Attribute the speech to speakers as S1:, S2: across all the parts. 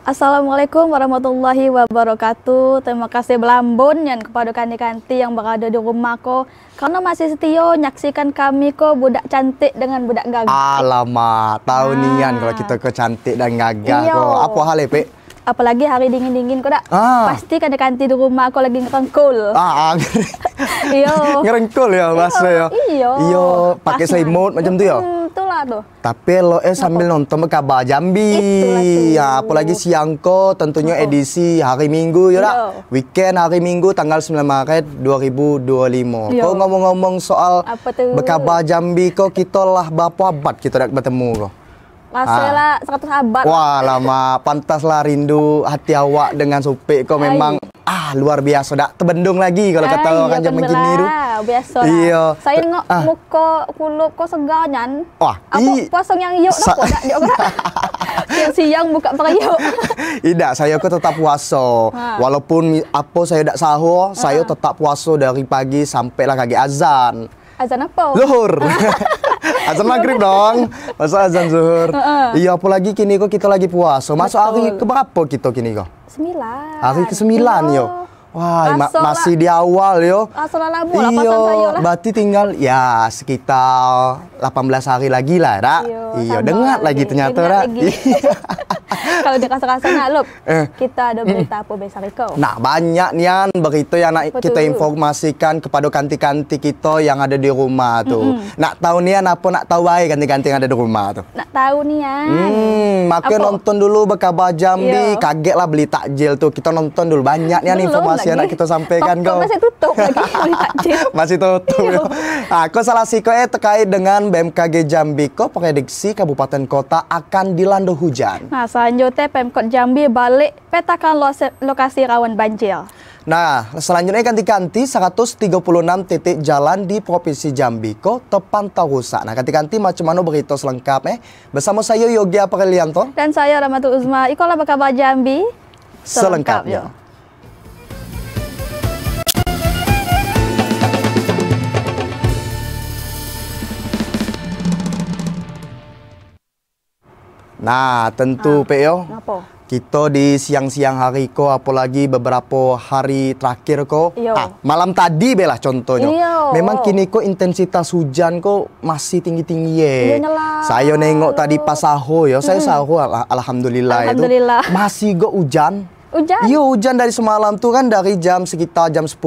S1: Assalamualaikum warahmatullahi wabarakatuh. Terima kasih belambun yang kepada kanti-kanti yang berada di rumah ko. Karena masih setia nyaksikan kami ko budak cantik dengan budak gagah.
S2: Alamak, tahu nian kalau kita ke cantik dan gagah ko. Apa hal Pe?
S1: Apalagi hari dingin-dingin ko dak. Pasti kanti-kanti di rumah ko lagi ngerengkul. Iya.
S2: Ngerengkul ya bahasa ya. Iya, pakai selimut macam tu ya.
S1: Itulah tuh.
S2: Tapi lo sambil nonton Bekaba Jambi. Ya, apalagi siang ko tentunya edisi hari Minggu ya dak. Weekend hari Minggu tanggal 9 Maret 2025. Kau ngomong-ngomong soal Bekaba Jambi ko, kita lah berapa abad kita dak bertemu ko.
S1: Masalah 100 abad.
S2: Wah, lama pantaslah rindu hati awak dengan Supik kau memang luar biasa dak terbendung lagi kalau kata orang zaman kini tu.
S1: Biasa lah. Iya. Saya tengok muka kulit kau segarnya.
S2: Wah,
S1: apa puasa yang yuk dak dak dia siang buka periuk.
S2: Tidak, saya kau tetap puasa. Walaupun apa saya dak sahur, saya tetap puasa dari pagi sampailah kaki azan.
S1: Azan apa?
S2: Zuhur. Azan maghrib dong. Masa azan zuhur. Iya, apalagi kini kok kita lagi puasa. Masuk hari keberapa kita kini kok?
S1: 9.
S2: Hari ke-9 yo. Wah, masih di awal yo. Iya, berarti tinggal ya sekitar 18 hari lagi lah, dak. Iya, dengar lagi ternyata, dak.
S1: Kalau dia rasa-rasa nak lup, kita ada berita apa besar kau?
S2: Nah, banyak nian berita yang nak kita informasikan kepada kanti-kanti kita yang ada di rumah tuh. Nak tahu nian apa nak tahu baik kanti-kanti yang ada di rumah tuh?
S1: Nak tahu nian.
S2: Maka nonton dulu Bekaba Jambi, kaget lah beli takjil tuh. Kita nonton dulu banyak nian informasi yang nak kita sampaikan kau.
S1: Masih tutup lagi beli takjil.
S2: Masih tutup. Aku salah siko terkait dengan BMKG Jambi ko prediksi kabupaten kota akan dilanda hujan.
S1: Nah, selanjutnya Pemkot Jambi balik petakan lokasi rawan banjir.
S2: Nah, selanjutnya kanti-kanti 136 titik jalan di Provinsi Jambi ko terpantau rusak. Nah, kanti-kanti macam mana berita selengkapnya? Bersama saya Yogi Aprilianto
S1: dan saya Rahmatul Uzma. Ikolah Bekaba Jambi
S2: selengkapnya. Nah, tentu Peo. Kita di siang-siang hari ko, apalagi beberapa hari terakhir ko. Malam tadi belah contohnya. Memang kini ko intensitas hujan ko masih tinggi-tinggi ye. Saya nengok tadi pas sahur ya. Saya sahur alhamdulillah itu masih go hujan. Iya, hujan dari semalam tuh kan dari sekitar jam 10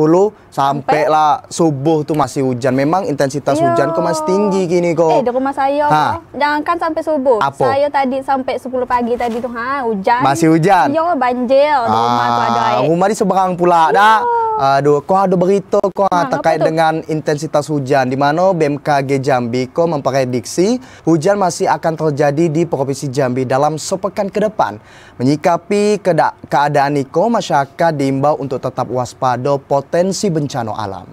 S2: sampai lah subuh tuh masih hujan. Memang intensitas hujan kok masih tinggi gini kok.
S1: Di rumah saya jangankan sampai subuh. Saya tadi sampai 10 pagi tadi tuh hujan.
S2: Masih hujan?
S1: Iya, banjir di rumah tuh ada air.
S2: Rumah di seberang pula dah. Aduh, kok ada berita kok terkait dengan intensitas hujan di mana BMKG Jambi kok memprediksi hujan masih akan terjadi di Provinsi Jambi dalam sepekan ke depan. Menyikapi keadaan itu, masyarakat diimbau untuk tetap waspada potensi bencana alam.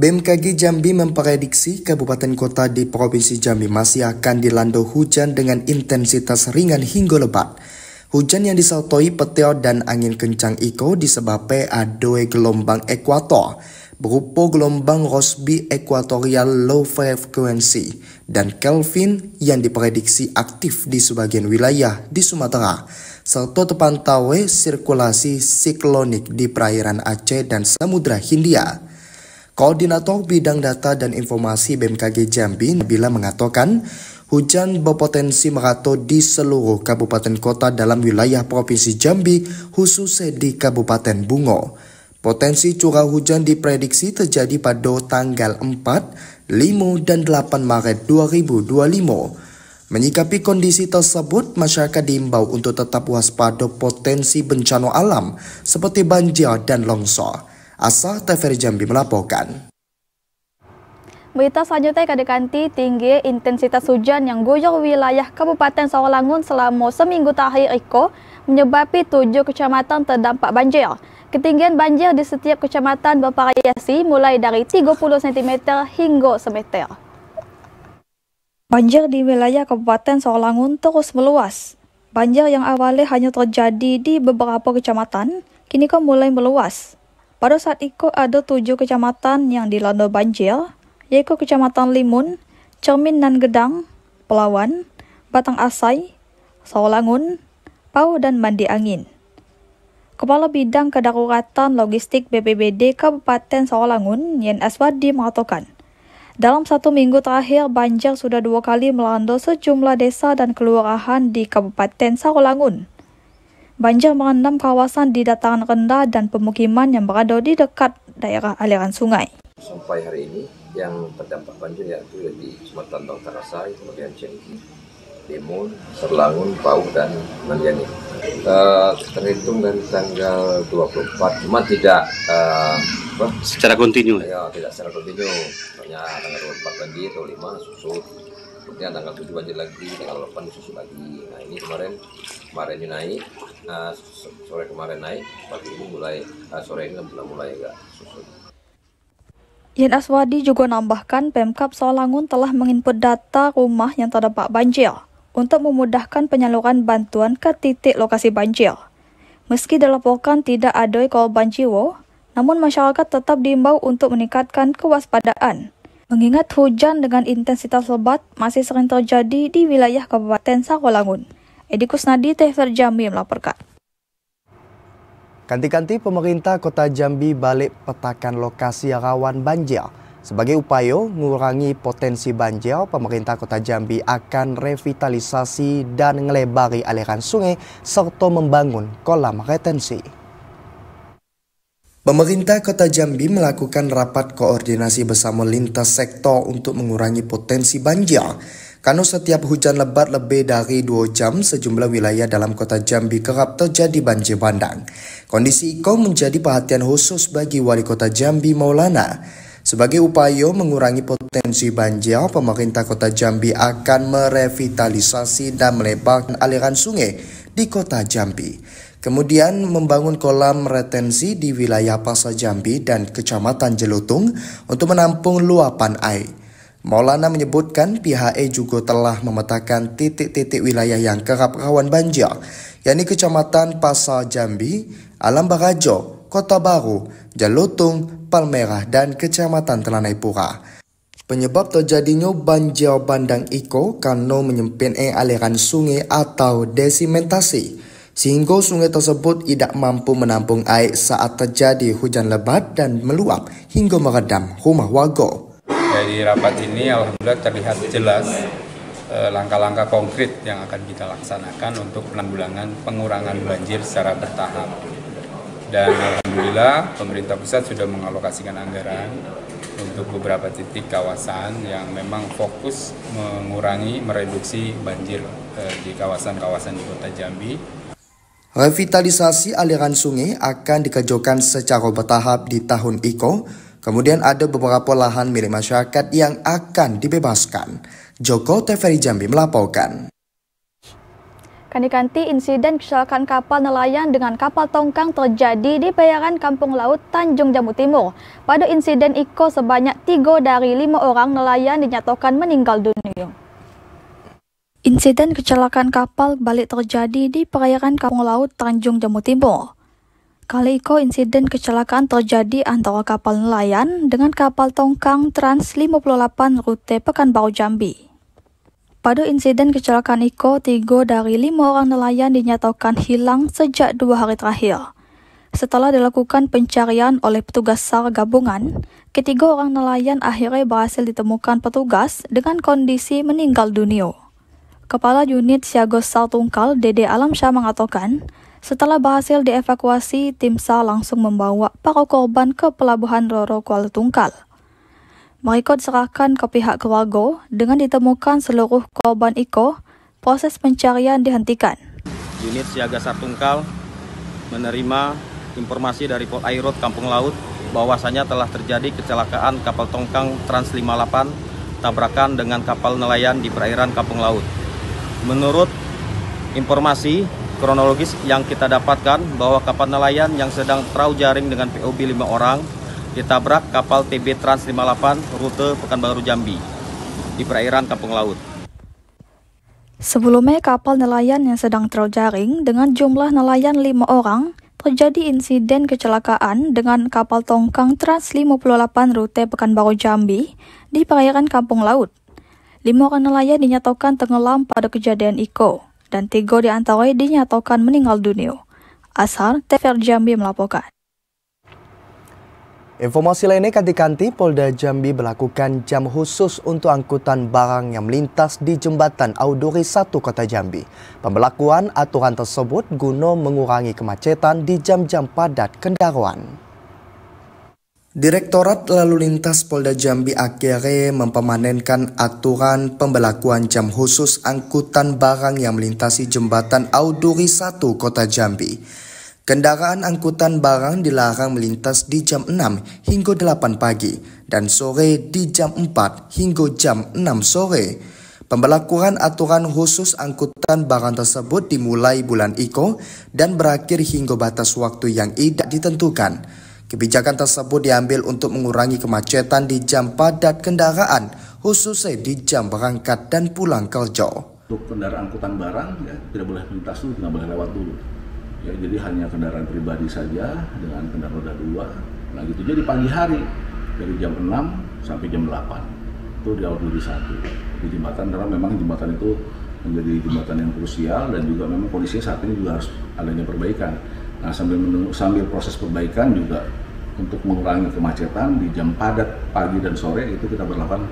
S2: BMKG Jambi memprediksi kabupaten kota di Provinsi Jambi masih akan dilanda hujan dengan intensitas ringan hingga lebat. Hujan yang disertai petir dan angin kencang itu disebabkan adanya gelombang ekuator berupa gelombang Rossby Equatorial Low Frequency dan Kelvin yang diprediksi aktif di sebagian wilayah di Sumatera, serta terpantau sirkulasi siklonik di perairan Aceh dan Samudra Hindia. Koordinator Bidang Data dan Informasi BMKG Jambi, Nabila, mengatakan hujan berpotensi merata di seluruh kabupaten kota dalam wilayah Provinsi Jambi, khususnya di Kabupaten Bungo. Potensi curah hujan diprediksi terjadi pada tanggal 4, 5, dan 8 Maret 2025. Menyikapi kondisi tersebut, masyarakat diimbau untuk tetap waspada potensi bencana alam seperti banjir dan longsor. Asa TVRI Jambi melaporkan.
S1: Berita selanjutnya kanti tinggi intensitas hujan yang guyur wilayah Kabupaten Sarolangun selama seminggu terakhir itu menyebabkan 7 kecamatan terdampak banjir. Ketinggian banjir di setiap kecamatan bervariasi mulai dari 30 cm hingga semeter. Banjir di wilayah Kabupaten Sarolangun terus meluas. Banjir yang awalnya hanya terjadi di beberapa kecamatan, kini mulai meluas. Pada saat itu ada 7 kecamatan yang dilanda banjir, yaitu Kecamatan Limun, Cermin dan Gedang, Pelawan, Batang Asai, Sawolangun, Pau dan Mandi Angin. Kepala Bidang Kedaruratan Logistik BPBD Kabupaten Sawolangun, Yen Aswadi mengatakan, dalam 1 minggu terakhir banjir sudah 2 kali melanda sejumlah desa dan kelurahan di Kabupaten Sawolangun. Banjir merendam kawasan di dataran rendah dan pemukiman yang berada di dekat daerah aliran sungai.
S3: Sampai hari ini yang terdampak banjir yaitu di Kecamatan Bang Tarasai, kemudian Cengki, Demon, Serlangun, Pau, dan Mandiani. Terhitung dari tanggal 24, cuma tidak
S4: secara kontinu.
S3: Ya, tidak secara kontinu. Soalnya tanggal 24 banjir, tanggal 5 susut. Kemudian tanggal 7 banjir lagi, tanggal 8 susut lagi. Nah, ini kemarin naik, sore kemarin naik, pagi ini mulai sore ini mulai agak susut.
S1: Yen Aswadi juga menambahkan Pemkab Sawolangun telah menginput data rumah yang terdampak banjir untuk memudahkan penyaluran bantuan ke titik lokasi banjir. Meski dilaporkan tidak ada korban jiwa, namun masyarakat tetap diimbau untuk meningkatkan kewaspadaan, mengingat hujan dengan intensitas lebat masih sering terjadi di wilayah Kabupaten Sawolangun. Edi Kusnadi, TVRI Jambi melaporkan.
S2: Kanti-kanti pemerintah Kota Jambi balik petakan lokasi rawan banjir. Sebagai upaya mengurangi potensi banjir, pemerintah Kota Jambi akan revitalisasi dan melebari aliran sungai serta membangun kolam retensi. Pemerintah Kota Jambi melakukan rapat koordinasi bersama lintas sektor untuk mengurangi potensi banjir. Karena setiap hujan lebat lebih dari 2 jam, sejumlah wilayah dalam Kota Jambi kerap terjadi banjir bandang. Kondisi itu menjadi perhatian khusus bagi Wali Kota Jambi Maulana. Sebagai upaya mengurangi potensi banjir, pemerintah Kota Jambi akan merevitalisasi dan melebarkan aliran sungai di Kota Jambi. Kemudian membangun kolam retensi di wilayah Pasar Jambi dan Kecamatan Jelutung untuk menampung luapan air. Maulana menyebutkan pihaknya juga telah memetakan titik-titik wilayah yang kerap rawan banjir, yakni Kecamatan Pasar Jambi, Alam Barajo, Kota Baru, Jelutung, Palmerah, dan Kecamatan Telanai Pura. Penyebab terjadinya banjir bandang itu karena menyempitnya aliran sungai atau desimentasi, sehingga sungai tersebut tidak mampu menampung air saat terjadi hujan lebat dan meluap hingga meredam rumah warga.
S5: Dari rapat ini alhamdulillah terlihat jelas langkah-langkah konkret yang akan kita laksanakan untuk penanggulangan pengurangan banjir secara bertahap. Dan alhamdulillah pemerintah pusat sudah mengalokasikan anggaran untuk beberapa titik kawasan yang memang fokus mereduksi banjir di kawasan-kawasan di Kota Jambi.
S2: Revitalisasi aliran sungai akan dikerjakan secara bertahap di tahun ini. Kemudian ada beberapa lahan milik masyarakat yang akan dibebaskan. Joko, TVRI Jambi melaporkan.
S1: Kanti-kanti insiden kecelakaan kapal nelayan dengan kapal tongkang terjadi di perairan Kampung Laut Tanjung Jambu Timur. Pada insiden itu sebanyak 3 dari 5 orang nelayan dinyatakan meninggal dunia. Insiden kecelakaan kapal balik terjadi di perairan Kampung Laut Tanjung Jambu Timur. Kali itu insiden kecelakaan terjadi antara kapal nelayan dengan kapal tongkang Trans 58 rute Pekanbaru Jambi. Pada insiden kecelakaan itu, 3 dari 5 orang nelayan dinyatakan hilang sejak 2 hari terakhir. Setelah dilakukan pencarian oleh petugas SAR gabungan, ketiga orang nelayan akhirnya berhasil ditemukan petugas dengan kondisi meninggal dunia. Kepala Unit Siaga SAR Tungkal, Dede Alamsyah mengatakan, setelah berhasil dievakuasi, tim SAR langsung membawa para korban ke Pelabuhan Roro Kuala Tungkal. Mereka diserahkan ke pihak keluarga. Dengan ditemukan seluruh korban itu, proses pencarian dihentikan.
S6: Unit Siaga SAR Tungkal menerima informasi dari Port Air Road Kampung Laut bahwasanya telah terjadi kecelakaan kapal tongkang Trans 58 tabrakan dengan kapal nelayan di perairan Kampung Laut. Menurut informasi kronologis yang kita dapatkan bahwa kapal nelayan yang sedang trau jaring dengan POB 5 orang ditabrak kapal TB Trans 58 rute Pekanbaru Jambi di perairan Kampung Laut.
S1: Sebelumnya kapal nelayan yang sedang trau jaring dengan jumlah nelayan 5 orang terjadi insiden kecelakaan dengan kapal tongkang Trans 58 rute Pekanbaru Jambi di perairan Kampung Laut. 5 orang nelayan dinyatakan tenggelam pada kejadian itu. dan 3 di antaranya dinyatakan meninggal dunia. Ashar, TVRI Jambi melaporkan.
S2: Informasi lainnya, kanti-kanti Polda Jambi berlakukan jam khusus untuk angkutan barang yang melintas di Jembatan Auduri 1 Kota Jambi. Pemberlakuan aturan tersebut guna mengurangi kemacetan di jam-jam padat kendaraan. Direktorat Lalu Lintas Polda Jambi akhirnya mempermanenkan aturan pemberlakuan jam khusus angkutan barang yang melintasi Jembatan Auduri 1 Kota Jambi. Kendaraan angkutan barang dilarang melintas di jam 6 hingga 8 pagi dan sore di jam 4 hingga jam 6 sore. Pemberlakuan aturan khusus angkutan barang tersebut dimulai bulan Iko dan berakhir hingga batas waktu yang tidak ditentukan. Kebijakan tersebut diambil untuk mengurangi kemacetan di jam padat kendaraan, khususnya di jam berangkat dan pulang kerja.
S7: Untuk kendaraan angkutan barang ya tidak boleh melintas dulu, tidak boleh lewat dulu. Ya, jadi hanya kendaraan pribadi saja dengan kendaraan roda 2. Nah gitu, jadi pagi hari dari jam 6 sampai jam 8 itu di Auduri 1 di jembatan, karena memang jembatan itu menjadi jembatan yang krusial dan juga memang kondisinya saat ini juga harus adanya perbaikan. Nah sambil proses perbaikan juga untuk mengurangi kemacetan di jam padat pagi dan sore itu kita berlakukan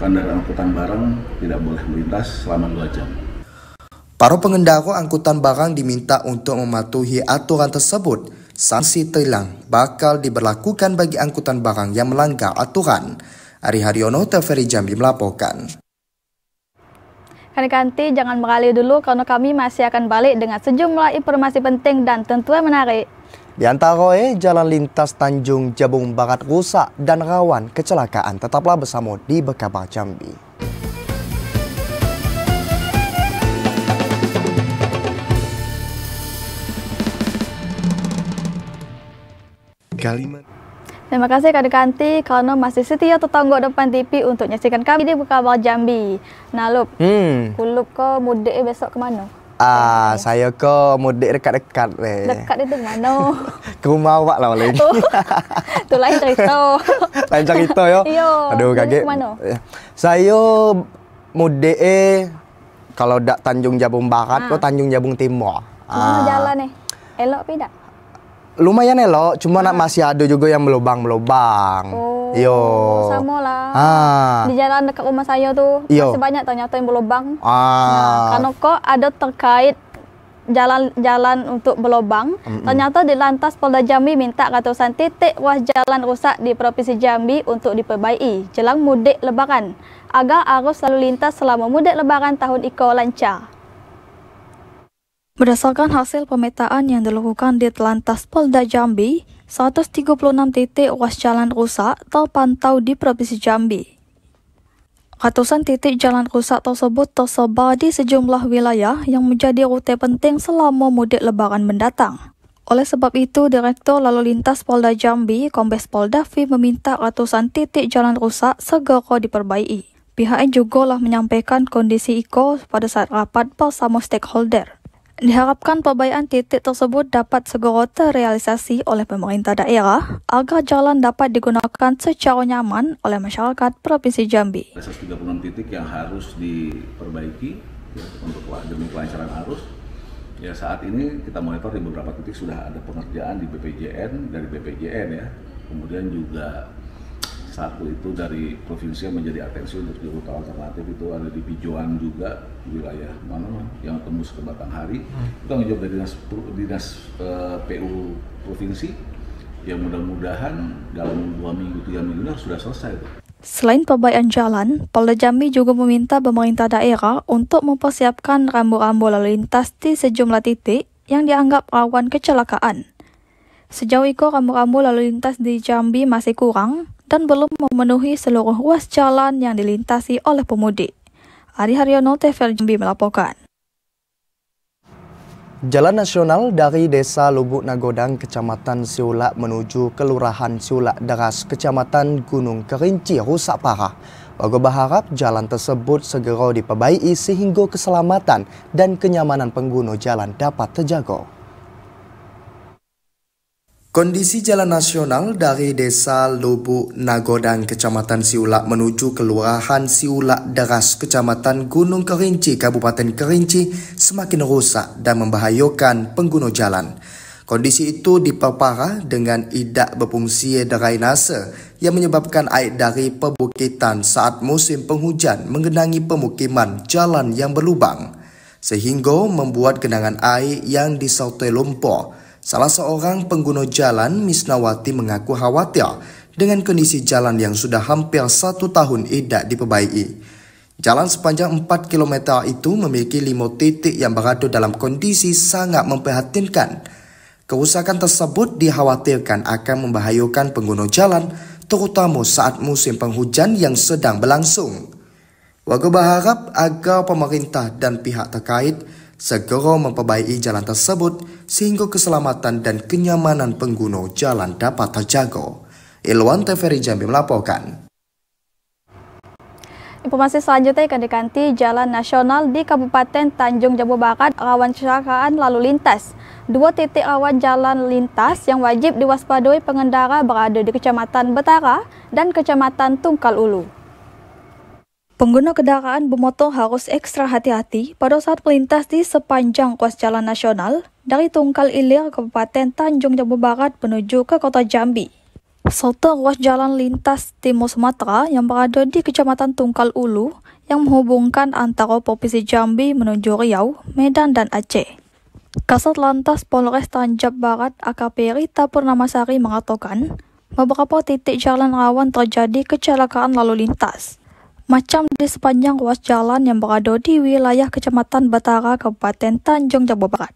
S7: kendaraan angkutan barang tidak boleh melintas selama 2 jam.
S2: Para pengendara angkutan barang diminta untuk mematuhi aturan tersebut. Sanksi tilang bakal diberlakukan bagi angkutan barang yang melanggar aturan. Ari Haryono, TVRI Jambi melaporkan.
S1: Kanti-kanti jangan beralih dulu karena kami masih akan balik dengan sejumlah informasi penting dan tentunya menarik.
S2: Di antaranya jalan lintas Tanjung Jabung Barat rusak dan rawan kecelakaan. Tetaplah bersama di Berkabar Jambi.
S1: Terima kasih kanti-kanti karena masih setia tetangga depan TV untuk nyaksikan kami di Berkabar Jambi. Nah, Lup, kulup ke mudik besok kemana?
S2: Saya ke mudik dekat-dekat.
S1: Dekat itu mana?
S2: Ke rumah awak lah paling.
S1: Itu lain cerita.
S2: Lain cerita ya?
S1: Iya.
S2: Aduh, kaget.
S1: Kemana?
S2: Saya mudik kalau dak Tanjung Jabung Barat ke Tanjung Jabung Timur.
S1: Mana jalan nih? Elok tidak?
S2: Lumayan elok, cuma masih ada juga yang melubang-melubang. Yo.
S1: Sama lah. Di jalan dekat rumah saya tuh masih banyak ternyata yang berlubang. Nah, karena kok ada terkait jalan-jalan untuk berlubang. Ternyata di Lantas Polda Jambi minta ratusan titik ruas jalan rusak di Provinsi Jambi untuk diperbaiki jelang mudik Lebaran agar arus lalu lintas selama mudik Lebaran tahun Iko lancar. Berdasarkan hasil pemetaan yang dilakukan di Telantas Polda Jambi, 136 titik ruas jalan rusak terpantau di Provinsi Jambi. Ratusan titik jalan rusak tersebut tersebar di sejumlah wilayah yang menjadi rute penting selama mudik Lebaran mendatang. Oleh sebab itu, Direktur Lalu Lintas Polda Jambi, Kombes Pol Davi, meminta ratusan titik jalan rusak segera diperbaiki. Pihaknya juga menyampaikan kondisi Iko pada saat rapat bersama stakeholder. Diharapkan perbaikan titik tersebut dapat segera terrealisasi oleh pemerintah daerah agar jalan dapat digunakan secara nyaman oleh masyarakat Provinsi Jambi.
S7: Ada 136 titik yang harus diperbaiki ya, untuk demi kelancaran arus. Ya, saat ini kita monitor di beberapa titik sudah ada pengerjaan di BPJN, dari BPJN ya. Kemudian juga satu itu dari provinsi yang menjadi atensi untuk di rute alternatif itu ada di Pijoan juga, wilayah mana yang tembus ke Batanghari. Kita menjawab dari dinas PU provinsi yang mudah-mudahan dalam 2 minggu 3 minggu ini sudah selesai.
S1: Selain perbaikan jalan, Polda Jambi juga meminta pemerintah daerah untuk mempersiapkan rambu-rambu lalu lintas di sejumlah titik yang dianggap rawan kecelakaan. Sejauh itu, rambu-rambu lalu lintas di Jambi masih kurang dan belum memenuhi seluruh ruas jalan yang dilintasi oleh pemudik. Ari Haryono, TVRI Jambi melaporkan.
S2: Jalan nasional dari Desa Lubuk Nagodang, Kecamatan Siulak menuju Kelurahan Siulak Deras, Kecamatan Gunung Kerinci rusak parah. Warga berharap jalan tersebut segera diperbaiki sehingga keselamatan dan kenyamanan pengguna jalan dapat terjaga. Kondisi jalan nasional dari Desa Lubuk Nagodang, Kecamatan Siulak menuju Kelurahan Siulak Deras, Kecamatan Gunung Kerinci, Kabupaten Kerinci semakin rusak dan membahayakan pengguna jalan. Kondisi itu diperparah dengan tidak berfungsi drainase yang menyebabkan air dari perbukitan saat musim penghujan mengenangi pemukiman jalan yang berlubang, sehingga membuat genangan air yang disertai lumpur. Salah seorang pengguna jalan, Misnawati, mengaku khawatir dengan kondisi jalan yang sudah hampir 1 tahun tidak diperbaiki. Jalan sepanjang 4 km itu memiliki 5 titik yang berada dalam kondisi sangat memprihatinkan. Kerusakan tersebut dikhawatirkan akan membahayakan pengguna jalan, terutama saat musim penghujan yang sedang berlangsung. Warga berharap agar pemerintah dan pihak terkait segera memperbaiki jalan tersebut sehingga keselamatan dan kenyamanan pengguna jalan dapat terjaga. Ilwan TVRI Jambi melaporkan.
S1: Informasi selanjutnya akan dikanti Jalan Nasional di Kabupaten Tanjung Jambu Barat rawan kecelakaan lalu lintas. 2 titik rawan jalan lintas yang wajib diwaspadai pengendara berada di Kecamatan Betara dan Kecamatan Tungkal Ulu. Pengguna kendaraan bermotor harus ekstra hati-hati pada saat melintas di sepanjang ruas jalan nasional dari Tungkal Ilir, Kabupaten Tanjung Jambu Barat menuju ke Kota Jambi, serta ruas jalan lintas Timur Sumatera yang berada di Kecamatan Tungkal Ulu yang menghubungkan antara Provinsi Jambi menuju Riau, Medan, dan Aceh. Kasat Lantas Polres Tanjab Barat AKP Rita Purnamasari mengatakan beberapa titik jalan rawan terjadi kecelakaan lalu lintas, macam di sepanjang ruas jalan yang berada di wilayah Kecamatan Betara, Kabupaten Tanjung Jambu Barat.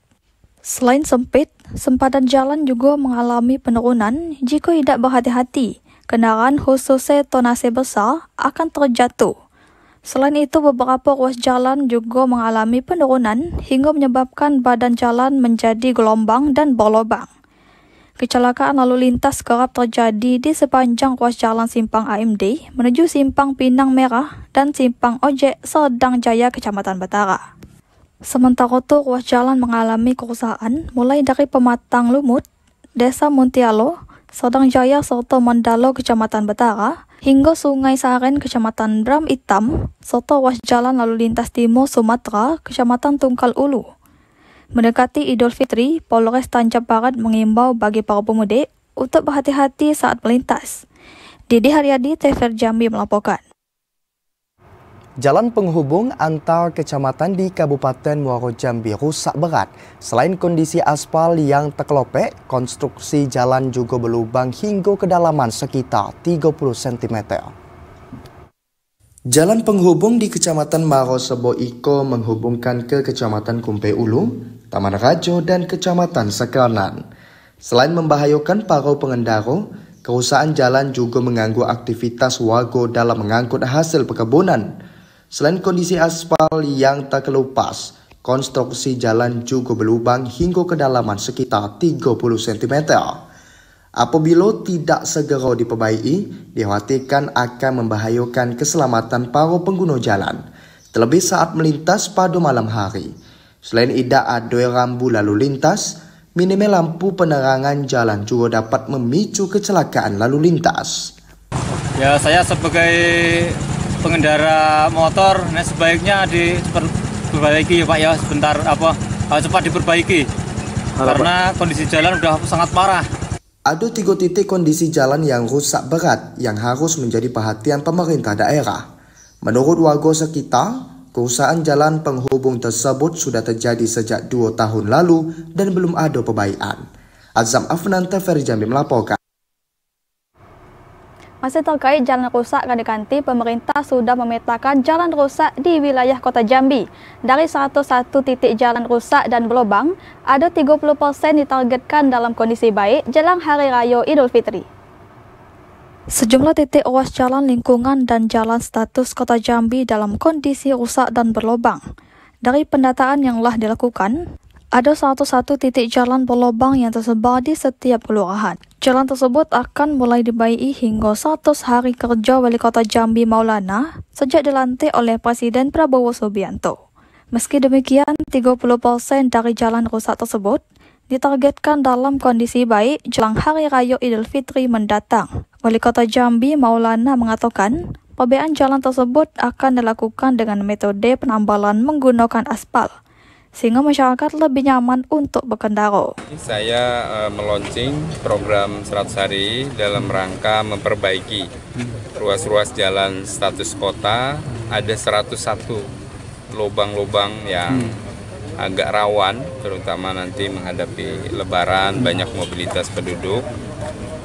S1: Selain sempit, sempadan jalan juga mengalami penurunan jika tidak berhati-hati. Kendaraan khususnya tonase besar akan terjatuh. Selain itu, beberapa ruas jalan juga mengalami penurunan hingga menyebabkan badan jalan menjadi gelombang dan berlubang. Kecelakaan lalu lintas kerap terjadi di sepanjang ruas jalan Simpang AMD menuju Simpang Pinang Merah dan Simpang Ojek Serdang Jaya, Kecamatan Betara. Sementara itu, ruas jalan mengalami kerusakan mulai dari Pematang Lumut, Desa Muntialo, Serdang Jaya serta Mandalo, Kecamatan Betara, hingga Sungai Saren, Kecamatan Bram Hitam, serta ruas jalan lalu lintas Timur Sumatera, Kecamatan Tungkal Ulu. Mendekati Idul Fitri, Polres Tanjab Barat mengimbau bagi para pemudik untuk berhati-hati saat melintas. Didi Haryadi, TVRI Jambi melaporkan.
S2: Jalan penghubung antar kecamatan di Kabupaten Muaro Jambi rusak berat. Selain kondisi aspal yang terkelepek, konstruksi jalan juga berlubang hingga kedalaman sekitar 30 cm. Jalan penghubung di Kecamatan Maro Sebo Iko menghubungkan ke Kecamatan Kumpe Ulu, Taman Rajo, dan Kecamatan Sekernan. Selain membahayakan para pengendara, kerusakan jalan juga mengganggu aktivitas warga dalam mengangkut hasil perkebunan. Selain kondisi aspal yang terkelupas, konstruksi jalan juga berlubang hingga kedalaman sekitar 30 cm. Apabila tidak segera diperbaiki, dikhawatirkan akan membahayakan keselamatan para pengguna jalan, terlebih saat melintas pada malam hari. Selain tidak ada rambu lalu lintas, minimnya lampu penerangan jalan juga dapat memicu kecelakaan lalu lintas.
S8: Ya, saya sebagai pengendara motor, sebaiknya diperbaiki ya Pak ya, sebentar cepat diperbaiki. Karena kondisi jalan sudah sangat parah.
S2: Ada 3 titik kondisi jalan yang rusak berat yang harus menjadi perhatian pemerintah daerah. Menurut warga sekitar, kerusakan jalan penghubung tersebut sudah terjadi sejak 2 tahun lalu dan belum ada perbaikan. Azam Afnan, TVRI Jambi melaporkan.
S1: Masih terkait jalan rusak Kandikanti, pemerintah sudah memetakan jalan rusak di wilayah Kota Jambi. Dari 101 titik jalan rusak dan berlubang, ada 30% ditargetkan dalam kondisi baik jelang Hari Raya Idul Fitri. Sejumlah titik ruas jalan lingkungan dan jalan status Kota Jambi dalam kondisi rusak dan berlubang. Dari pendataan yang telah dilakukan, ada 101 titik jalan berlubang yang tersebar di setiap kelurahan. Jalan tersebut akan mulai dibaiki hingga 100 hari kerja Wali Kota Jambi Maulana sejak dilantik oleh Presiden Prabowo Subianto. Meski demikian, 30% dari jalan rusak tersebut ditargetkan dalam kondisi baik jelang Hari Raya Idul Fitri mendatang. Wali Kota Jambi Maulana mengatakan, perbaikan jalan tersebut akan dilakukan dengan metode penambalan menggunakan aspal, sehingga masyarakat lebih nyaman untuk berkendara.
S5: Saya meluncing program 100 hari dalam rangka memperbaiki ruas-ruas jalan status kota. Ada 101 lubang-lubang yang agak rawan, terutama nanti menghadapi Lebaran, banyak mobilitas penduduk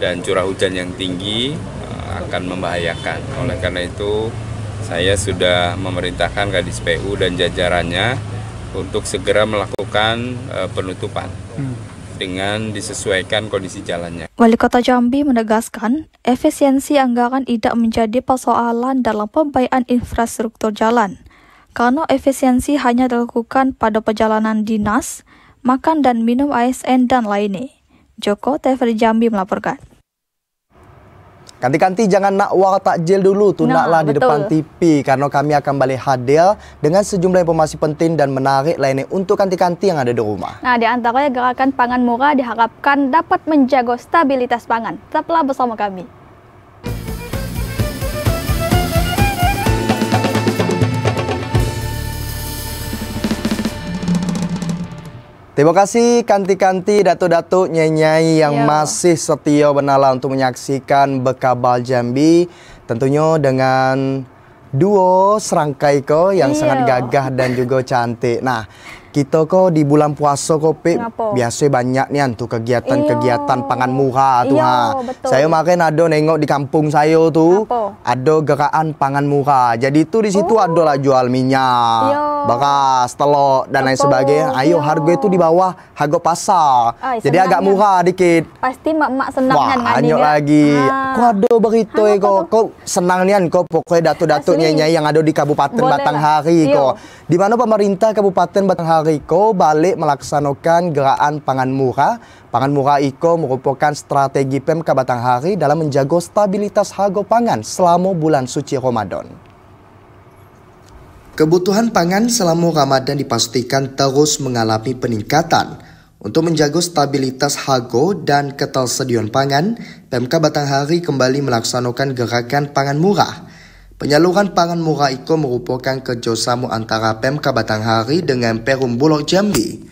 S5: dan curah hujan yang tinggi akan membahayakan. Oleh karena itu, saya sudah memerintahkan Kadis PU dan jajarannya untuk segera melakukan penutupan dengan disesuaikan kondisi jalannya.
S1: Wali Kota Jambi menegaskan, efisiensi anggaran tidak menjadi persoalan dalam perbaikan infrastruktur jalan, karena efisiensi hanya dilakukan pada perjalanan dinas, makan dan minum ASN dan lainnya. Joko TVRI Jambi melaporkan.
S2: Kanti-kanti jangan nak war takjil dulu, tunaklah di depan TV karena kami akan balik hadir dengan sejumlah informasi penting dan menarik lainnya untuk kanti-kanti yang ada di rumah.
S1: Nah, di antaranya gerakan pangan murah diharapkan dapat menjaga stabilitas pangan. Tetaplah bersama kami.
S2: Terima kasih kanti-kanti, datuk-datuk, nyai-nyai yang masih setia benala untuk menyaksikan Bekabal Jambi. Tentunya dengan duo serangkai ko yang sangat gagah dan juga cantik. Nah, kita ko di bulan puasa ko biasa banyak nih tuh kegiatan-kegiatan pangan murah tuh Saya kemarin ada nengok di kampung saya tuh ada gerakan pangan murah. Jadi tuh di situ ada lah jual minyak, beras, telur dan lain sebagainya. Ayo harga itu di bawah harga pasar. Jadi agak murah dikit.
S1: Pasti mak-mak senang kan
S2: banyak lagi. Kok ada berita kok senang nian kok pokoknya datuk-datuk nyai yang ada di Kabupaten Batanghari kok. Di mana pemerintah Kabupaten Batanghari ko balik melaksanakan gerakan pangan murah. Pangan murah iko merupakan strategi Pemka Batanghari dalam menjaga stabilitas harga pangan selama bulan suci Ramadan. Kebutuhan pangan selama Ramadan dipastikan terus mengalami peningkatan. Untuk menjaga stabilitas harga dan ketersediaan pangan, Pemka Batanghari kembali melaksanakan gerakan pangan murah. Penyaluran pangan murah itu merupakan kerjasama antara Pemka Batanghari dengan Perum Bulog Jambi.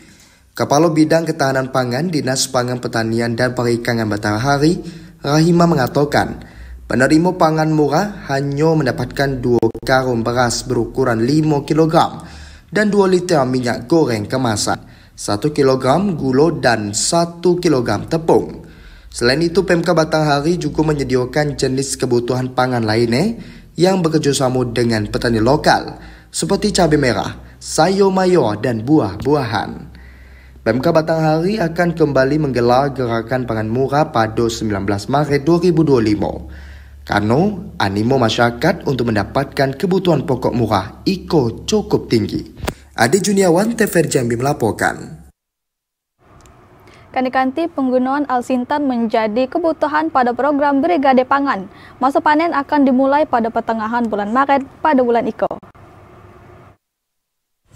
S2: Kepala Bidang Ketahanan Pangan Dinas Pangan Pertanian dan Perikanan Batanghari, Rahima mengatakan, penerima pangan murah hanya mendapatkan 2 karung beras berukuran 5 kg dan 2 liter minyak goreng kemasan, 1 kg gula dan 1 kg tepung. Selain itu, Pemka Batanghari juga menyediakan jenis kebutuhan pangan lainnya yang bekerjasama dengan petani lokal seperti cabai merah, sayur mayur dan buah-buahan. Pemka Batanghari akan kembali menggelar gerakan pangan murah pada 19 Maret 2025 karena animo masyarakat untuk mendapatkan kebutuhan pokok murah iko cukup tinggi. Ade Juniawan, TVRI Jambi melaporkan.
S1: Kanti-kanti penggunaan alsintan menjadi kebutuhan pada program Brigade Pangan. Masa panen akan dimulai pada pertengahan bulan Maret pada bulan Iko.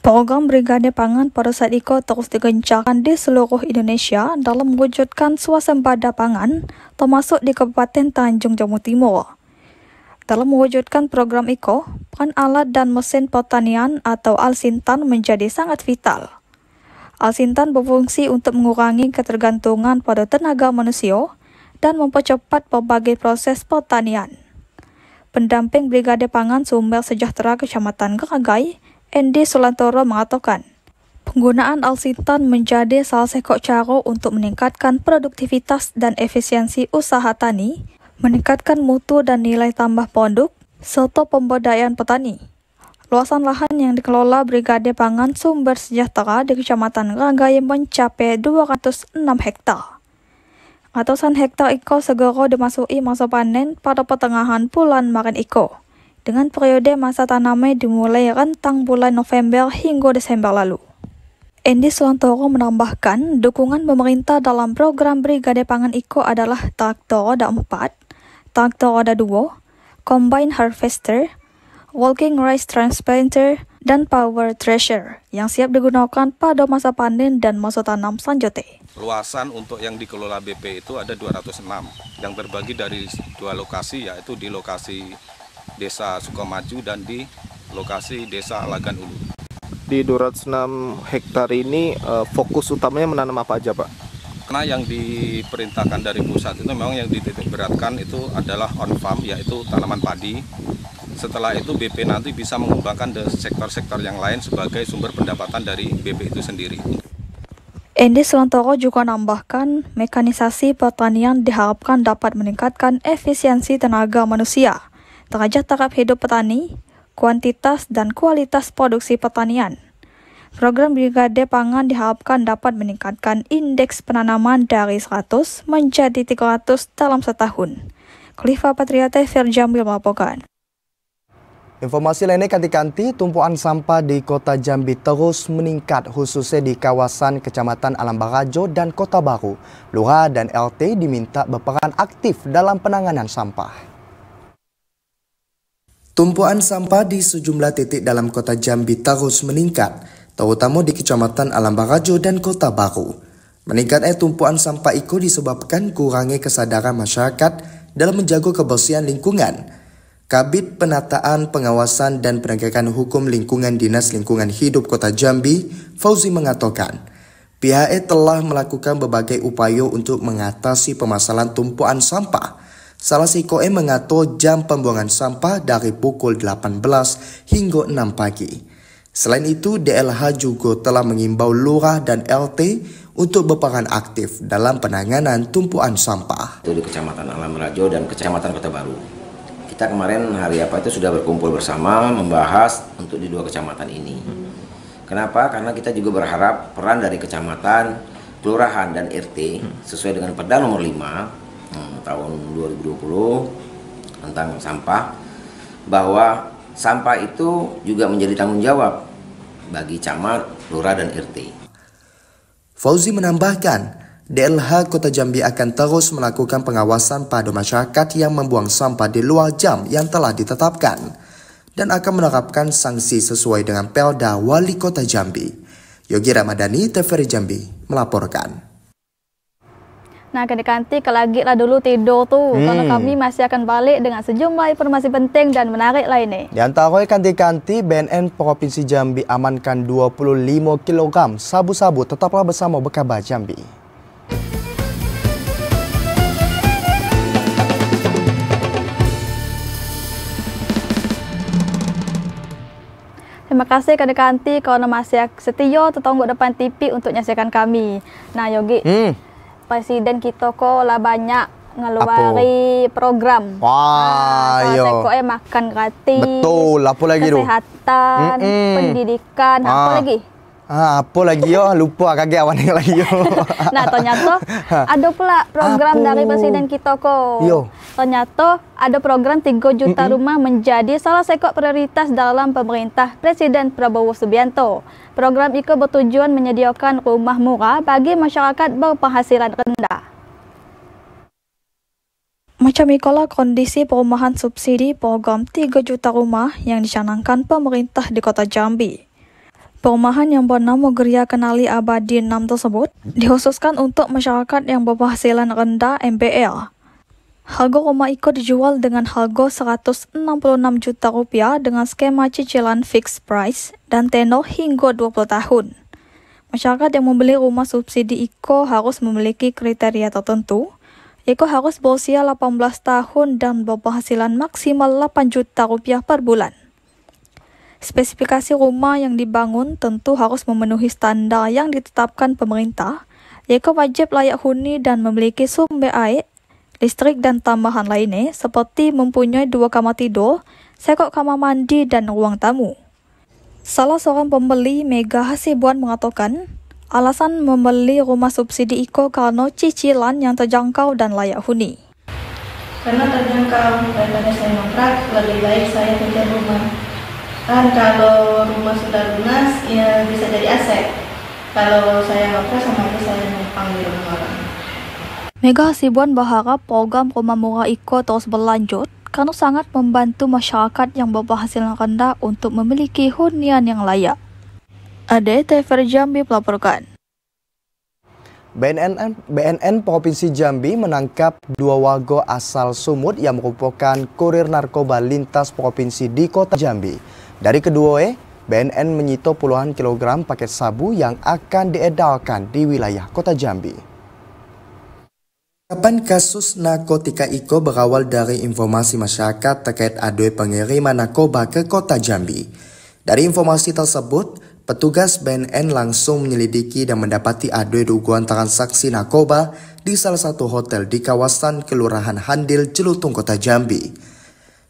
S1: Program Brigade Pangan pada saat Iko terus digencarkan di seluruh Indonesia dalam mewujudkan swasembada pangan, termasuk di Kabupaten Tanjung Jabung Timur. Dalam mewujudkan program Iko, peran alat dan mesin pertanian atau alsintan menjadi sangat vital. Alsintan berfungsi untuk mengurangi ketergantungan pada tenaga manusia dan mempercepat berbagai proses pertanian. Pendamping Brigade Pangan Sumber Sejahtera Kecamatan Geragai, Endi Sulantoro mengatakan, penggunaan alsintan menjadi salah satu cara untuk meningkatkan produktivitas dan efisiensi usaha tani, meningkatkan mutu dan nilai tambah produk, serta pemberdayaan petani. Luasan lahan yang dikelola Brigade Pangan Sumber Sejahtera di Kecamatan Geragai mencapai 206 hektar. Ratusan hektar iko segera dimasuki masa panen pada pertengahan bulan Maret iko, dengan periode masa tanamnya dimulai rentang bulan November hingga Desember lalu. Endi Sulantoro menambahkan, dukungan pemerintah dalam program Brigade Pangan iko adalah traktor roda 4, traktor roda 2, combine harvester, walking rice transplanter, dan power thresher yang siap digunakan pada masa panen dan masa tanam selanjutnya.
S6: Luasan untuk yang dikelola BP itu ada 206 yang terbagi dari 2 lokasi, yaitu di lokasi Desa Sukamaju dan di lokasi Desa Lagan Ulu.
S9: Di 206 hektar ini fokus utamanya menanam apa aja, Pak?
S6: Karena yang diperintahkan dari pusat itu memang yang dititik beratkan itu adalah on farm, yaitu tanaman padi. Setelah itu BP nanti bisa mengembangkan ke sektor-sektor yang lain sebagai sumber pendapatan dari BP itu sendiri.
S1: Endi Selantoro juga menambahkan mekanisasi pertanian diharapkan dapat meningkatkan efisiensi tenaga manusia, derajat taraf hidup petani, kuantitas dan kualitas produksi pertanian. Program Brigade Pangan diharapkan dapat meningkatkan indeks penanaman dari 100 menjadi 300 dalam setahun. Khalifa Patriate Firjambil melaporkan.
S2: Informasi lainnya kanti-kanti, tumpuan sampah di kota Jambi terus meningkat khususnya di kawasan Kecamatan Alam Barajo dan Kota Baru. Lurah dan LT diminta berperan aktif dalam penanganan sampah. Tumpuan sampah di sejumlah titik dalam kota Jambi terus meningkat, terutama di Kecamatan Alam Barajo dan Kota Baru. Meningkatnya tumpuan sampah itu disebabkan kurangnya kesadaran masyarakat dalam menjaga kebersihan lingkungan. Kabid Penataan, Pengawasan dan Penegakan Hukum Lingkungan Dinas Lingkungan Hidup Kota Jambi, Fauzi mengatakan, pihaknya telah melakukan berbagai upaya untuk mengatasi permasalahan tumpuan sampah. Salah satunya mengatur jam pembuangan sampah dari pukul 18 hingga 6 pagi. Selain itu, DLH juga telah mengimbau lurah dan LT untuk berperan aktif dalam penanganan tumpuan sampah.
S10: Itu di Kecamatan Alam Barajo dan Kecamatan Kota Baru. Kita kemarin hari apa itu sudah berkumpul bersama membahas untuk di 2 kecamatan ini. Kenapa? Karena kita juga berharap peran dari kecamatan, kelurahan dan RT sesuai dengan Perda nomor 5 tahun 2020 tentang sampah, bahwa sampah itu juga menjadi tanggung jawab bagi camat, lurah dan RT.
S2: Fauzi menambahkan, DLH Kota Jambi akan terus melakukan pengawasan pada masyarakat yang membuang sampah di luar jam yang telah ditetapkan dan akan menerapkan sanksi sesuai dengan Perda Wali Kota Jambi. Yogi Ramadhani, TVRI Jambi, melaporkan.
S1: Nah, kanti kelagi lah dulu tidur tuh, karena kami masih akan balik dengan sejumlah informasi penting dan menarik lainnya.
S2: Di antara kanti-kanti, BNN Provinsi Jambi amankan 25 kg sabu-sabu. Tetaplah bersama Berkabar Jambi.
S1: Terima kasih kanti karena masih setia tetangga depan TV untuk menyaksikan kami. Nah, Yogi, Presiden kita kok lah banyak ngeluari program.
S2: Wah, yo.
S1: Makan gratis.
S2: Betul, apa lagi tu?
S1: Kesehatan, pendidikan, apa lagi?
S2: Apa lagi yo? Lupa kaget awan yang lagi yo.
S1: Nah, ternyata ada pula program dari Presiden kita kok.
S2: Yo.
S1: Ternyata ada program 3 juta rumah menjadi salah satu prioritas dalam pemerintah Presiden Prabowo Subianto. Program itu bertujuan menyediakan rumah murah bagi masyarakat berpenghasilan rendah. Macam itulah kondisi perumahan subsidi program 3 juta rumah yang dicanangkan pemerintah di Kota Jambi. Perumahan yang bernama Geria Kenali Abadi 6 tersebut dikhususkan untuk masyarakat yang berpenghasilan rendah MBL. Harga rumah itu dijual dengan harga Rp166 juta dengan skema cicilan fixed price dan tenor hingga 20 tahun. Masyarakat yang membeli rumah subsidi itu harus memiliki kriteria tertentu, yaitu harus berusia 18 tahun dan berpenghasilan maksimal Rp8 juta per bulan. Spesifikasi rumah yang dibangun tentu harus memenuhi standar yang ditetapkan pemerintah, yaitu wajib layak huni dan memiliki sumber air, listrik dan tambahan lainnya seperti mempunyai 2 kamar tidur, 1 kamar mandi dan ruang tamu. Salah seorang pembeli, Mega Hasibuan, mengatakan alasan membeli rumah subsidi itu karena cicilan yang terjangkau dan layak huni.
S11: Karena terjangkau, daripada saya ngontrak, lebih baik saya pinjam rumah. Kan kalau rumah sudah lunas, ya bisa jadi aset. Kalau saya ngontrak sama aja saya numpang di rumah orang.
S1: Mega Hasibuan berharap program rumah murah itu terus berlanjut karena sangat membantu masyarakat yang berpenghasilan rendah untuk memiliki hunian yang layak. Ade TVRI Jambi melaporkan.
S2: BNN Provinsi Jambi menangkap 2 warga asal Sumut yang merupakan kurir narkoba lintas provinsi di kota Jambi. Dari kedua, BNN menyita puluhan kilogram paket sabu yang akan diedarkan di wilayah kota Jambi. Kapan kasus narkotika Iko berawal dari informasi masyarakat terkait adoi pengiriman narkoba ke kota Jambi. Dari informasi tersebut, petugas BNN langsung menyelidiki dan mendapati adoi dugaan transaksi narkoba di salah satu hotel di kawasan Kelurahan Handil, Jelutung, Kota Jambi.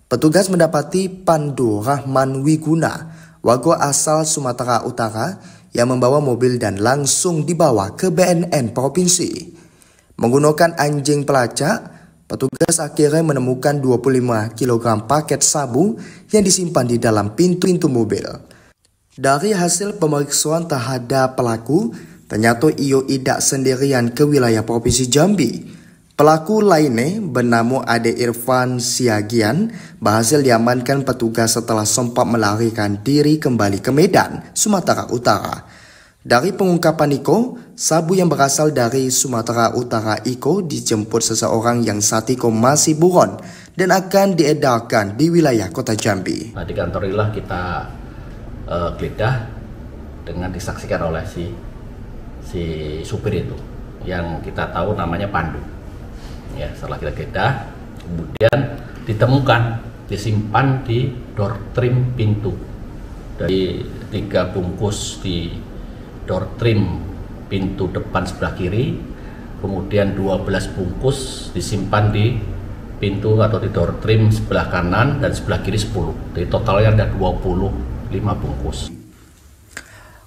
S2: Petugas mendapati Pandu Rahman Wiguna, warga asal Sumatera Utara, yang membawa mobil dan langsung dibawa ke BNN Provinsi. Menggunakan anjing pelacak, petugas akhirnya menemukan 25 kg paket sabu yang disimpan di dalam pintu mobil. Dari hasil pemeriksaan terhadap pelaku, ternyata ia tidak sendirian ke wilayah Provinsi Jambi. Pelaku lainnya bernama Ade Irfan Siagian berhasil diamankan petugas setelah sempat melarikan diri kembali ke Medan, Sumatera Utara. Dari pengungkapan Iko, sabu yang berasal dari Sumatera Utara Iko dijemput seseorang yang saat Iko masih buron dan akan diedarkan di wilayah kota Jambi.
S12: Nah, di kantor inilah kita geledah dengan disaksikan oleh si supir itu yang kita tahu namanya Pandu. Ya, setelah kita geledah, kemudian ditemukan disimpan di door trim pintu dari 3 bungkus di door trim pintu depan sebelah kiri, kemudian 12 bungkus disimpan di pintu atau di door trim sebelah kanan dan sebelah kiri 10. Jadi totalnya ada 25 bungkus.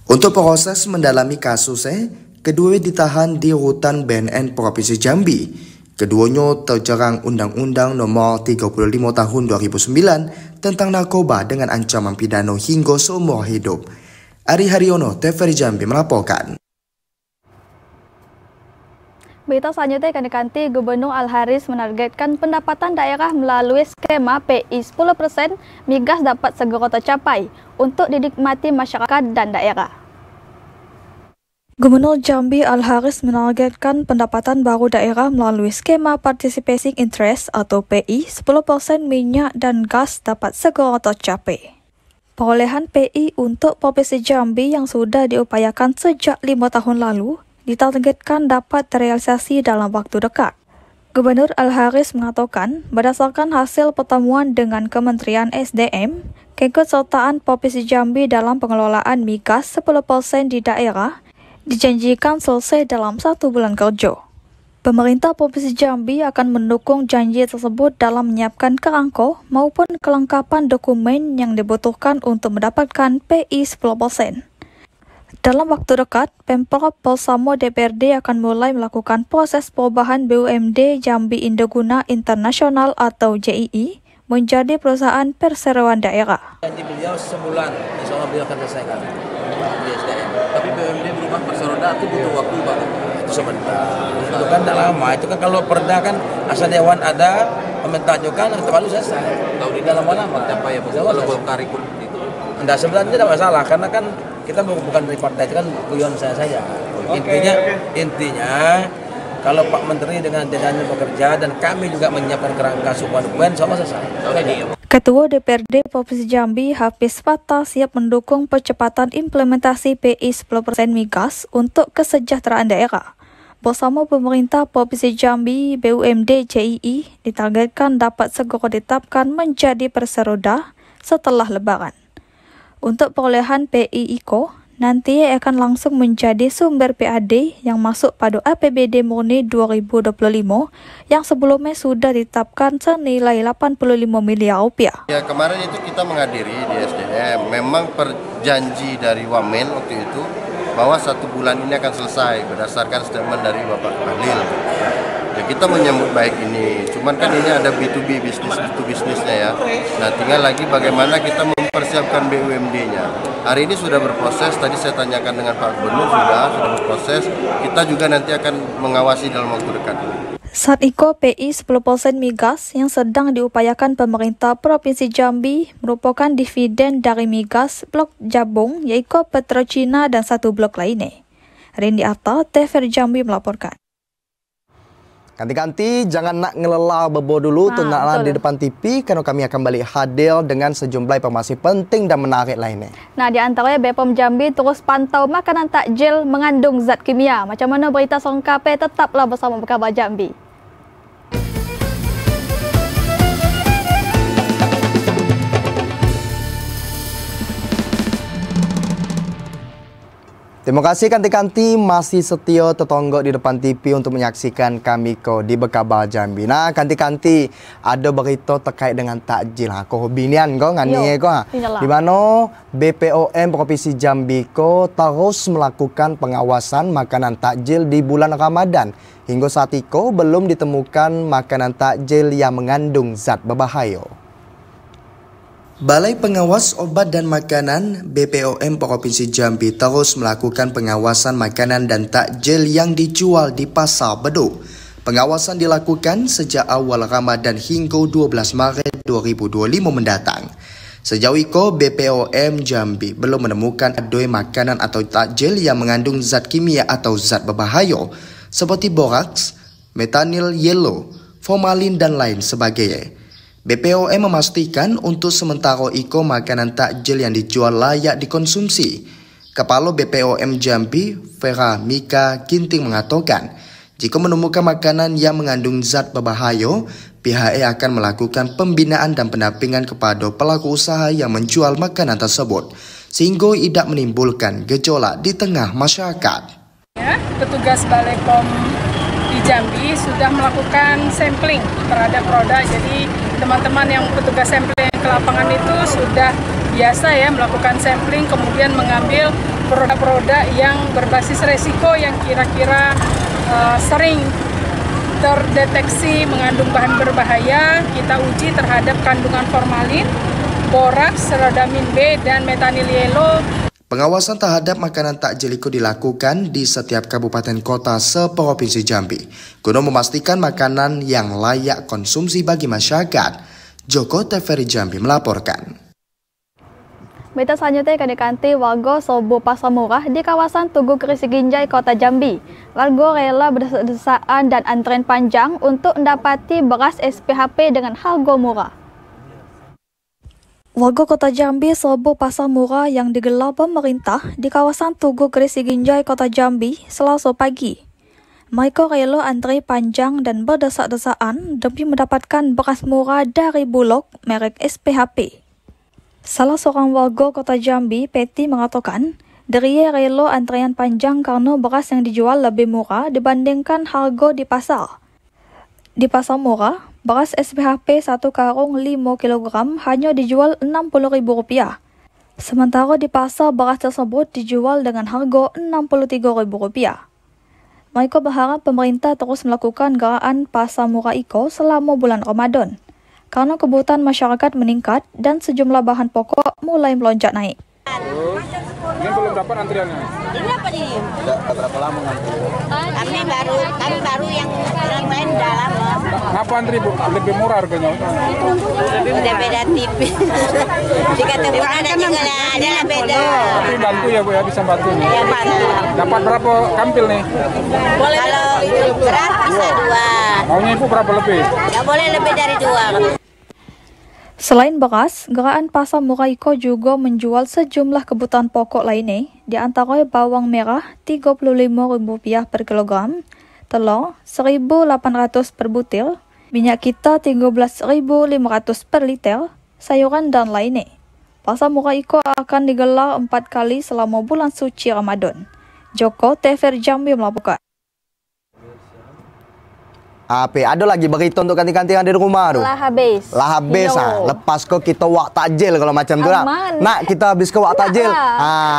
S2: Untuk proses mendalami kasusnya, kedua ditahan di rutan BNN Provinsi Jambi. Keduanya terjerang Undang-Undang Nomor 35 Tahun 2009 tentang narkoba dengan ancaman pidana hingga seumur hidup. Ari Haryono, TVRI Jambi melaporkan.
S1: Berita selanjutnya akan dikanti Gubernur Al-Haris menargetkan pendapatan daerah melalui skema PI 10% migas dapat segera tercapai untuk dinikmati masyarakat dan daerah. Gubernur Jambi Al-Haris menargetkan pendapatan baru daerah melalui skema Participating Interest atau PI 10% minyak dan gas dapat segera tercapai. Perolehan PI untuk Provinsi Jambi yang sudah diupayakan sejak 5 tahun lalu ditargetkan dapat terrealisasi dalam waktu dekat. Gubernur Al-Haris mengatakan, berdasarkan hasil pertemuan dengan Kementerian SDM, keikutsertaan Provinsi Jambi dalam pengelolaan migas 10% di daerah dijanjikan selesai dalam 1 bulan kerja. Pemerintah Provinsi Jambi akan mendukung janji tersebut dalam menyiapkan kerangka maupun kelengkapan dokumen yang dibutuhkan untuk mendapatkan PI 10%. Dalam waktu dekat, Pemprov bersama DPRD akan mulai melakukan proses perubahan BUMD Jambi Indoguna Internasional atau JII menjadi perusahaan perseroan daerah.
S13: Janji beliau sebulan, insya Allah beliau akan selesaikan di SDM. Tapi BUMD berubah perseroda itu butuh waktu Pak. Sebentar, itu kan tidak lama. Itu kan kalau perda kan asal dewan ada pemerintah ajukan terlalu selesai. Tahu di dalam lama. Apa ya kalau Golkar ikut itu? Tidak, sebenarnya tidak masalah karena kan kita bukan dari partai, itu kan guyon saya saja. Intinya kalau Pak Menteri dengan jajarannya bekerja dan kami juga menyiapkan kerangka semua dokumen, semua selesai.
S1: Ketua DPRD Provinsi Jambi Hafiz Fatah siap mendukung percepatan implementasi PI 10% migas untuk kesejahteraan daerah. Bersama pemerintah Provinsi Jambi, BUMD JII ditargetkan dapat segera ditetapkan menjadi perseroda setelah Lebaran. Untuk perolehan PI IKO, nanti akan langsung menjadi sumber PAD yang masuk pada APBD murni 2025 yang sebelumnya sudah ditetapkan senilai 85 miliar rupiah.
S14: Ya, kemarin itu kita menghadiri di SDM. Memang perjanji dari Wamen waktu itu bahwa 1 bulan ini akan selesai berdasarkan statement dari Bapak Bahlil. Ya, kita menyambut baik ini. Cuman kan ini ada B2B, bisnisnya ya. Nah, tinggal lagi bagaimana kita mempersiapkan BUMD-nya. Hari ini sudah berproses, tadi saya tanyakan dengan Pak Gubernur sudah berproses. Kita juga nanti akan mengawasi dalam waktu dekat.
S1: Saat iko PI 10% migas yang sedang diupayakan pemerintah Provinsi Jambi merupakan dividen dari migas blok Jabung, yaitu Petrocina dan satu blok lainnya. Rindi Arta, TVRI Jambi melaporkan.
S2: Kanti-kanti jangan nak ngelelah bebo dulu tunaklah di depan TV karena kami akan balik hadir dengan sejumlah informasi penting dan menarik lainnya.
S1: Nah, di antaranya BPOM Jambi terus pantau makanan takjil mengandung zat kimia. Macam mana berita selengkapnya, tetaplah bersama Berkabar Jambi.
S2: Terima kasih kanti-kanti masih setia tertonggok di depan TV untuk menyaksikan kami di Berkabar Jambi. Nah, kanti-kanti ada berita terkait dengan takjil. Kau binian kau ngani kau. Di mana BPOM Provinsi Jambi terus melakukan pengawasan makanan takjil di bulan Ramadan. Hingga saat itu belum ditemukan makanan takjil yang mengandung zat berbahaya. Balai Pengawas Obat dan Makanan BPOM Provinsi Jambi terus melakukan pengawasan makanan dan takjil yang dijual di Pasar Beduk. Pengawasan dilakukan sejak awal Ramadan hingga 12 Maret 2025 mendatang. Sejauh itu, BPOM Jambi belum menemukan adoi makanan atau takjil yang mengandung zat kimia atau zat berbahaya seperti boraks, metanil yellow, formalin dan lain sebagainya. BPOM memastikan untuk sementara itu makanan takjil yang dijual layak dikonsumsi. Kepala BPOM Jambi, Vera Mika Ginting mengatakan, jika menemukan makanan yang mengandung zat berbahaya, pihaknya akan melakukan pembinaan dan pendampingan kepada pelaku usaha yang menjual makanan tersebut, sehingga tidak menimbulkan gejolak di tengah masyarakat.
S15: Ya, petugas Balai POM di Jambi sudah melakukan sampling terhadap produk. Jadi teman-teman yang petugas sampling ke lapangan itu sudah biasa ya melakukan sampling, kemudian mengambil produk-produk yang berbasis resiko yang kira-kira sering terdeteksi mengandung bahan berbahaya. Kita uji terhadap kandungan formalin, boraks, rodamin B, dan metanil yellow.
S2: Pengawasan terhadap makanan takjil itu dilakukan di setiap kabupaten kota seprovinsi Jambi guna memastikan makanan yang layak konsumsi bagi masyarakat. Joko TVRI Jambi melaporkan.
S1: Berita selanjutnya kanti-kanti warga Sobo Pasar Murah di kawasan Tugu Krisi Ginjai, Kota Jambi. Warga rela berdesak-desakan dan antrean panjang untuk mendapati beras SPHP dengan harga murah. Warga Kota Jambi Sobo Pasar Murah yang digelar pemerintah di kawasan Tugu Krisi Ginjai, Kota Jambi, Selasa pagi. Mereka rela antri panjang dan berdesak-desakan demi mendapatkan beras murah dari Bulog merek SPHP. Salah seorang warga Kota Jambi, Peti, mengatakan dirinya rela antrean panjang karena beras yang dijual lebih murah dibandingkan harga di pasar. Di Pasar Murah, beras SPHP 1 karung 5 kg hanya dijual Rp60.000. Sementara di pasar beras tersebut dijual dengan harga Rp63.000. Mereka berharap pemerintah terus melakukan gerakan Pasar Murah Iko selama bulan Ramadan, karena kebutuhan masyarakat meningkat dan sejumlah bahan pokok mulai melonjak naik.
S16: Ini belum dapat antriannya?
S17: Ini dapat ini.
S16: Sudah berapa lama ngantri?
S17: Kami baru yang lain udah lama.
S16: Ngapa antri Bu? Lebih murah harganya?
S17: Udah beda tipis. Dikata murah dan juga ada beda.
S16: Tapi bantu ya Bu ya, bisa bantu nih.
S17: Ya bantu.
S16: Dapat berapa kampil nih?
S17: Boleh kalau berat bisa 2.
S16: Maunya Ibu berapa lebih?
S17: Ya boleh lebih dari 2.
S1: Selain beras, gerakan Pasar Murah Iko juga menjual sejumlah kebutuhan pokok lainnya, di antaranya bawang merah Rp35.000 per kilogram, telur Rp1.800 per butir, minyak kita Rp13.500 per liter, sayuran dan lainnya. Pasar Murah Iko akan digelar 4 kali selama bulan suci Ramadan. Joko TVRI Jambi melaporkan.
S2: Ada lagi berita untuk kanti-kanti yang ada di rumah tuh.
S1: Lah habis.
S2: Lepas kok kita wak takjil kalau macam tu lah. Nak kita habis ke wak takjil.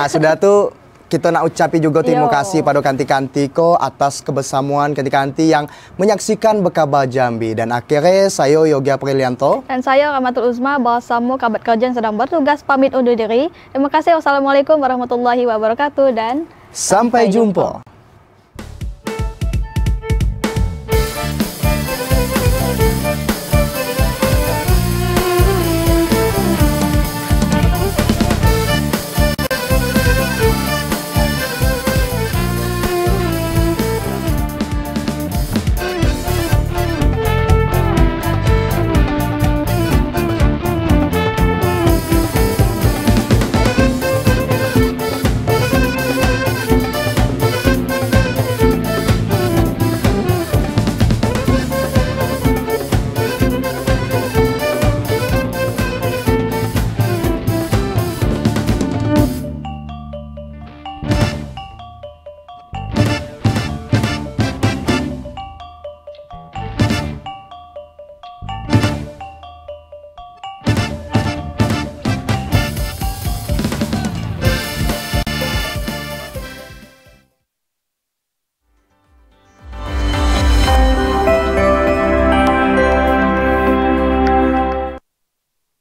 S2: Sudah tu kita nak ucapi juga terima kasih pada kanti-kanti ko atas kebersamaan kanti-kanti yang menyaksikan Berkabar Jambi. Dan akhirnya saya Yogi Aprilianto
S1: dan saya Rahmatul Uzma bersama kerabat kerja yang sedang bertugas pamit undur diri. Terima kasih. Wassalamualaikum warahmatullahi wabarakatuh dan
S2: sampai jumpa.